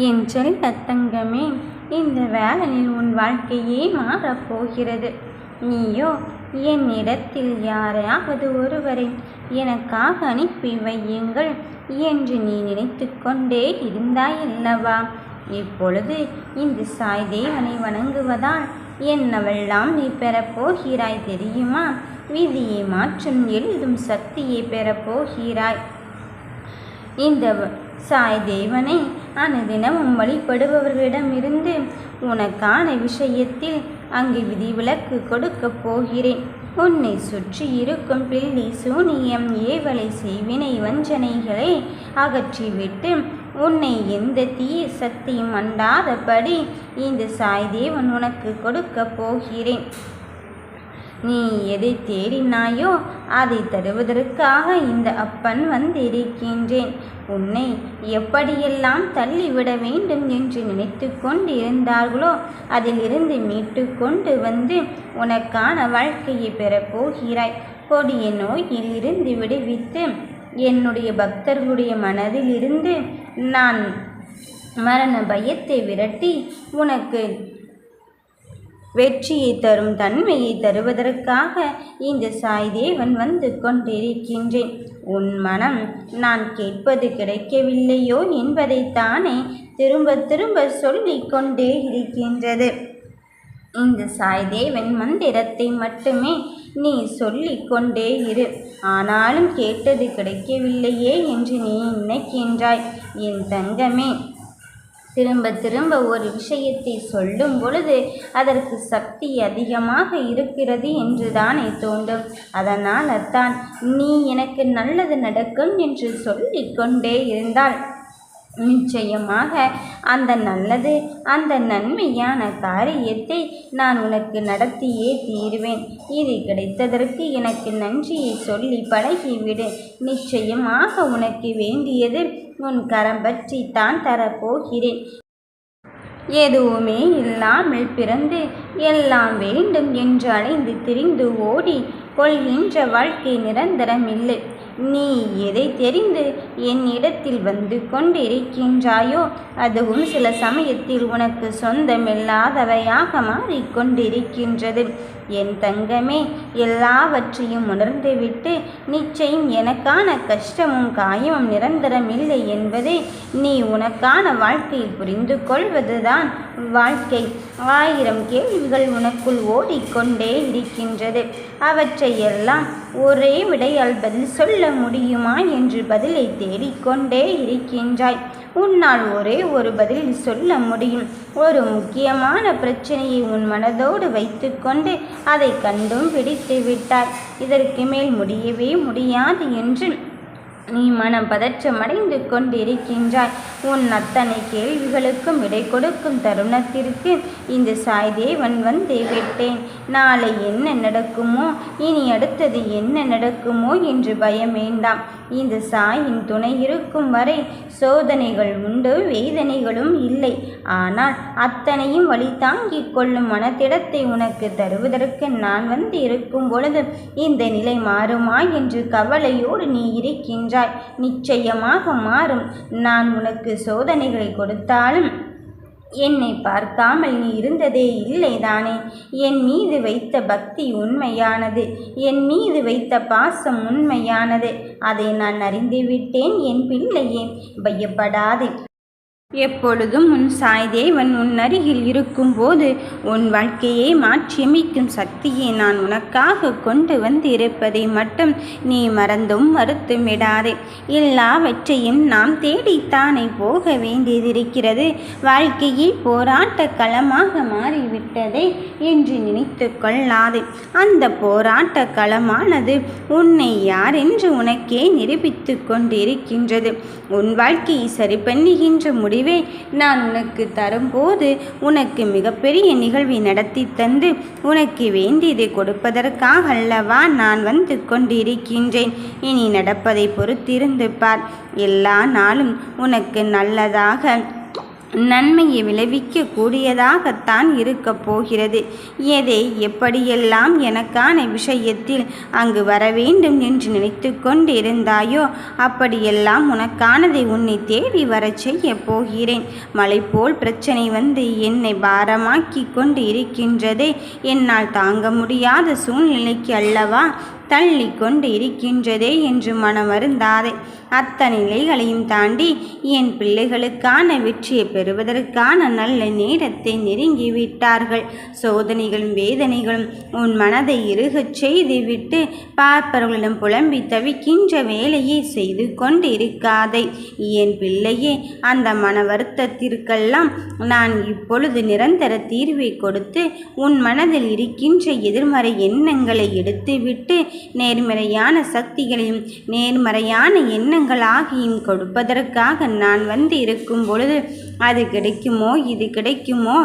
என் செல்ல தங்கமே, இந்த வேளனில் உன் வாழ்க்கையே மாறப்போகிறது. நீயோ என்னிடத்தில் யாரையாவது ஒருவரை எனக்காக அனுப்பி வையுங்கள் என்று நீ நினைத்து கொண்டே இருந்தாயல்லவா? இப்பொழுது இந்த சாய் தேவனை வணங்குவதால் என்னவெல்லாம் நீ பெறப்போகிறாய் தெரியுமா? விதியை மாற்றும் எழுதும் சக்தியை பெறப்போகிறாய். இந்த சாய் தேவனை அனுதினமும் வழிபடுபவர்களிடமிருந்து உனக்கான விஷயத்தில் அங்கு விதிவிலக்கு கொடுக்கப் போகிறேன். உன்னை சுற்றி இருக்கும் பில்லி சூனியம் ஏவலை செய்வினை வஞ்சனைகளை அகற்றிவிட்டு உன்னை எந்த தீய சக்தியும் அண்டாதபடி இந்த சாய் தேவன் உனக்கு கொடுக்கப் போகிறேன். நீ எதை தேடினாயோ அதை தருவதற்காக இந்த அப்பன் வந்திருக்கின்றேன். உன்னை எப்படியெல்லாம் தள்ளிவிட வேண்டும் என்று நினைத்து கொண்டிருந்தார்களோ அதிலிருந்து மீட்டு கொண்டு வந்து உனக்கான வாழ்க்கையை பெறப்போகிறாய். கொடிய நோயில் இருந்து விடுவித்து என்னுடைய பக்தர்களுடைய மனதில் இருந்து நான் மரண பயத்தை விரட்டி உனக்கு வெற்றியை தரும் தன்மையை தருவதற்காக இந்த சாய் தேவன் வந்து கொண்டிருக்கின்றேன். உன் மனம் நான் கேட்பது கிடைக்கவில்லையோ என்பதைத்தானே திரும்ப திரும்ப சொல்லிக் கொண்டே இருக்கின்றது. இந்த சாய் தேவன் மந்திரத்தை மட்டுமே நீ சொல்லிக் கொண்டே இரு. ஆனாலும் கேட்டது கிடைக்கவில்லையே என்று நீ நினைக்கின்றாய். என் தங்கமே, திரும்ப திரும்ப ஒரு விஷயத்தை சொல்லும் பொழுது அதற்கு சக்தி அதிகமாக இருக்கிறது என்று தானே தோன்றும். அதனால் தான் நீ எனக்கு நல்லது நடக்கும் என்று சொல்லிக்கொண்டே இருந்தால் நிச்சயமாக அந்த நல்லது அந்த நன்மையான காரியத்தை நான் உனக்கு நடத்தியே தீருவேன். இது கிடைத்ததற்கு எனக்கு நன்றியை சொல்லி பழகிவிடு. நிச்சயமாக உனக்கு வேண்டியது உன் கரம் பற்றி தான் தரப்போகிறேன். எதுவுமே இல்லாமல் பிறந்து எல்லாம் வேண்டும் என்று அலைந்து திரிந்து ஓடி கொள்கின்ற வாழ்க்கை நிரந்தரமில்லை. நீ எதை தெரிந்து என்னிடத்தில் வந்து கொண்டிருக்கின்றாயோ அதுவும் சில சமயத்தில் உனக்கு சொந்தமில்லாதவையாக மாறிக்கொண்டிருக்கின்றது. என் தங்கமே, எல்லாவற்றையும் உணர்ந்துவிட்டு நிச்சயம் எனக்கான கஷ்டமும் காயமும் நிரந்தரமில்லை என்பதை நீ உனக்கான வாழ்க்கையில் புரிந்து கொள்வதுதான் வாழ்க்கை. 1000 கேள்விகள் உனக்குள் ஓடிக்கொண்டே இருக்கின்றது. அவற்றையெல்லாம் ஒரே விடையால் பதில் சொல்ல முடியுமா என்று பதிலை தேடிக்கொண்டே இருக்கின்றாய். உன்னால் ஒரே ஒரு பதில் சொல்ல முடியும். ஒரு முக்கியமான பிரச்சனையை உன் மனதோடு வைத்துக்கொண்டு அதை கண்டும் பிடித்து விட்டாய். இதற்கு மேல் முடியவே முடியாது என்று நீ மனம் பதற்றமடைந்து கொண்டிருக்கின்றாய். உன் அத்தனை கேள்விகளுக்கும் விடை கொடுக்கும் தருணத்திற்கு இந்த சாய் தேவன் வந்து விட்டேன். நாளை என்ன நடக்குமோ, இனி அடுத்தது என்ன நடக்குமோ என்று பயம் வேண்டாம். இந்த சாயின் துணை இருக்கும் வரை சோதனைகள் உண்டு, வேதனைகளும் இல்லை. ஆனால் அத்தனையும் வழி தாங்கிக் கொள்ளும் மனத்திடத்தை உனக்கு தருவதற்கு நான் வந்து இருக்கும் பொழுது இந்த நிலை மாறுமா என்று கவலையோடு நீ இருக்கின்றாய். நிச்சயமாக மாறும். நான் உனக்கு சோதனைகளை கொடுத்தாலும் என்னை பார்க்காமல் நீ இருந்ததே இல்லைதானே? என் மீது வைத்த பக்தி உண்மையானது, என் மீது வைத்த பாசம் உண்மையானது. அதை நான் அறிந்துவிட்டேன் என் பிள்ளையே, பயப்படாதே. எப்பொழுதும் உன் சாய் தேவன் உன் அருகில் இருக்கும்போது உன் வாழ்க்கையை மாற்றியமைக்கும் சக்தியை நான் உனக்காக கொண்டு வந்து இருப்பதை மட்டும் நீ மறந்தும் மறுத்தும் விடாதே. எல்லாவற்றையும் நாம் தேடித்தானே போக வேண்டியதிருக்கிறது. வாழ்க்கையை போராட்ட களமாக மாறிவிட்டதே என்று நினைத்து கொள்ளாதே. அந்த போராட்ட களமானது உன்னை யார் என்று உனக்கே நிரூபித்து கொண்டிருக்கின்றது. உன் வாழ்க்கையை சரி பண்ணுகின்ற முடிவை நான் உனக்கு தரும்போது உனக்கு மிகப்பெரிய நிகழ்வை நடத்தி தந்து உனக்கு வேண்டியதை கொடுப்பதற்காக அல்லவா நான் வந்து கொண்டிருக்கின்றேன். இனி நடப்பதை பொறுத்திருந்து பார். எல்லா நாளும் உனக்கு நல்லதாக நன்மையை விளைவிக்க கூடியதாகத்தான் இருக்கப் போகிறது. எதை எப்படியெல்லாம் எனக்கான விஷயத்தில் அங்கு வர வேண்டும் என்று நினைத்து கொண்டிருந்தாயோ அப்படியெல்லாம் உனக்கானதை உன்னை தேடி வரச் செய்ய போகிறேன். மலை போல் பிரச்சனை வந்து என்னை பாரமாக்கி கொண்டு இருக்கின்றதே, என்னால் தாங்க முடியாத சூழ்நிலைக்கு அல்லவா தள்ளி கொண்டு இருக்கின்றதே என்று மனம் வருந்தாதே. அத்தனை நிலைகளையும் தாண்டி என் பிள்ளைகளுக்கான வெற்றியை பெறுவதற்கான நல்ல நேரத்தை நெருங்கிவிட்டார்கள். சோதனைகளும் வேதனைகளும் உன் மனதை இறுகச் செய்துவிட்டு பார்ப்பவர்களிடம் புலம்பி தவிக்கின்ற வேலையை செய்து கொண்டு இருக்காதே என் பிள்ளையே. அந்த மன வருத்தத்திற்கெல்லாம் நான் இப்பொழுது நிரந்தர தீர்வை கொடுத்து உன் மனதில் இருக்கின்ற எதிர்மறை எண்ணங்களை எடுத்துவிட்டு நேர்மறையான சக்திகளையும் நேர்மறையான எண்ணங்களாகியும் கொடுப்பதற்காக நான் வந்து இருக்கும் பொழுது அது கிடைக்குமோ இது கிடைக்குமோ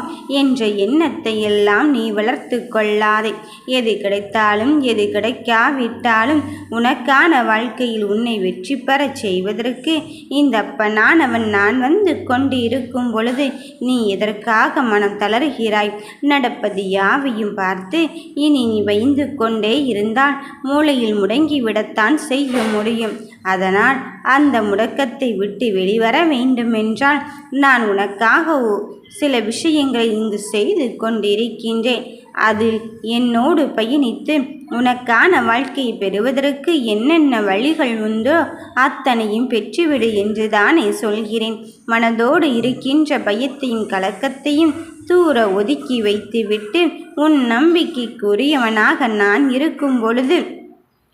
என்ற எண்ணத்தை எல்லாம் நீ வளர்த்து கொள்ளாதே. எது கிடைத்தாலும் எது கிடைக்காவிட்டாலும் உனக்கான வாழ்க்கையில் உன்னை வெற்றி பெறச் செய்வதற்கு இந்த அப்பனானவன் நான் வந்து கொண்டு இருக்கும் பொழுது நீ எதற்காக மனம் தளர்கிறாய்? நடப்பது யாவையும் பார்த்து இனி நீ வைந்து கொண்டே இருந்தால் மூளையில் முடங்கிவிடத்தான் செய்ய முடியும். அதனால் அந்த முடக்கத்தை விட்டு வெளிவர வேண்டுமென்றால் நான் உனக்காக சில விஷயங்களை இங்கு செய்து கொண்டிருக்கின்றேன். அதில் என்னோடு பயணித்து உனக்கான வாழ்க்கையை பெறுவதற்கு என்னென்ன வழிகள் உண்டோ அத்தனையும் பெற்றுவிடு என்று தானே சொல்கிறேன். மனதோடு இருக்கின்ற பயத்தையும் கலக்கத்தையும் தூர ஒதுக்கி வைத்துவிட்டு உன் நம்பிக்கைக்குரியவனாக நான் இருக்கும் பொழுது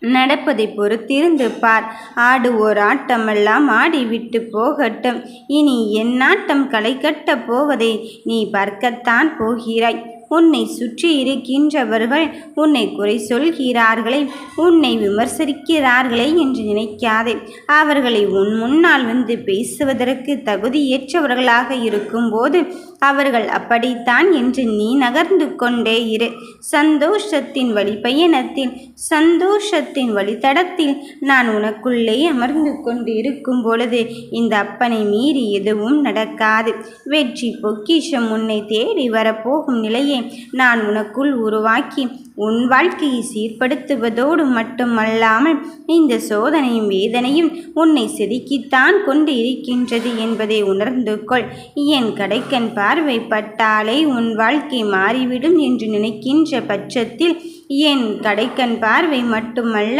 நடப்பதை பொறுத்திருந்து பார். ஆடுவோர் ஆட்டமெல்லாம் ஆடிவிட்டு போகட்டும். இனி என் ஆட்டம் களை கட்டப் போவதை நீ பார்க்கத்தான் போகிறாய். உன்னை சுற்றி இருக்கின்றவர்கள் உன்னை குறை சொல்கிறார்களே, உன்னை விமர்சிக்கிறார்களே என்று நினைக்காதே. அவர்களை உன் முன்னால் வந்து பேசுவதற்கு தகுதியேற்றவர்களாக இருக்கும்போது அவர்கள் அப்படித்தான் என்று நீ நகர்ந்து கொண்டே இரு. சந்தோஷத்தின் வழிப்பயணத்தில் சந்தோஷத்தின் வழித்தடத்தில் நான் உனக்குள்ளே அமர்ந்து கொண்டு இருக்கும் பொழுது இந்த அப்பனை மீறி எதுவும் நடக்காது. வெற்றி பொக்கிஷம் உன்னை தேடி வரப்போகும் நிலையை நான் உனக்குள் உருவாக்கி உன் வாழ்க்கையை சீர்படுத்துவதோடு மட்டுமல்லாமல் இந்த சோதனையும் வேதனையும் உன்னை செதுக்கித்தான் கொண்டு இருக்கின்றது என்பதை உணர்ந்து கொள். என் கடைக்கண் பார்வைப்பட்டாலே உன் வாழ்க்கை மாறிவிடும் என்று நினைக்கின்ற பட்சத்தில் என் கடைக்கண் பார்வை மட்டுமல்ல,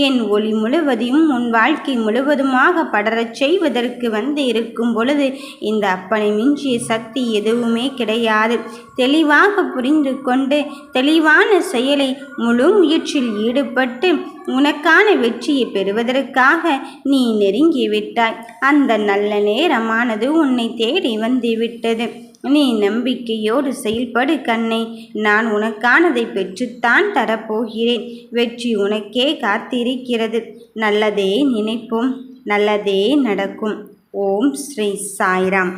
என் ஒளி முழுவதையும் உன் வாழ்க்கை முழுவதுமாக படரச் செய்வதற்கு வந்து இருக்கும் பொழுது இந்த அப்பனை மிஞ்சிய சக்தி எதுவுமே கிடையாது. தெளிவாக புரிந்து கொண்டு தெளிவான செயலை முழு முயற்சியில் ஈடுபட்டு உனக்கான வெற்றியை பெறுவதற்காக நீ நெருங்கிவிட்டாய். அந்த நல்ல நேரமானது உன்னை தேடி வந்துவிட்டது. நீ நம்பிக்கையோடு செயல்படு கண்ணே. நான் உனக்கானதை பெற்றுத்தான் தரப்போகிறேன். வெற்றி உனக்கே காத்திருக்கிறது. நல்லதே நினைப்போம், நல்லதே நடக்கும். ஓம் ஸ்ரீ சாய்ராம்.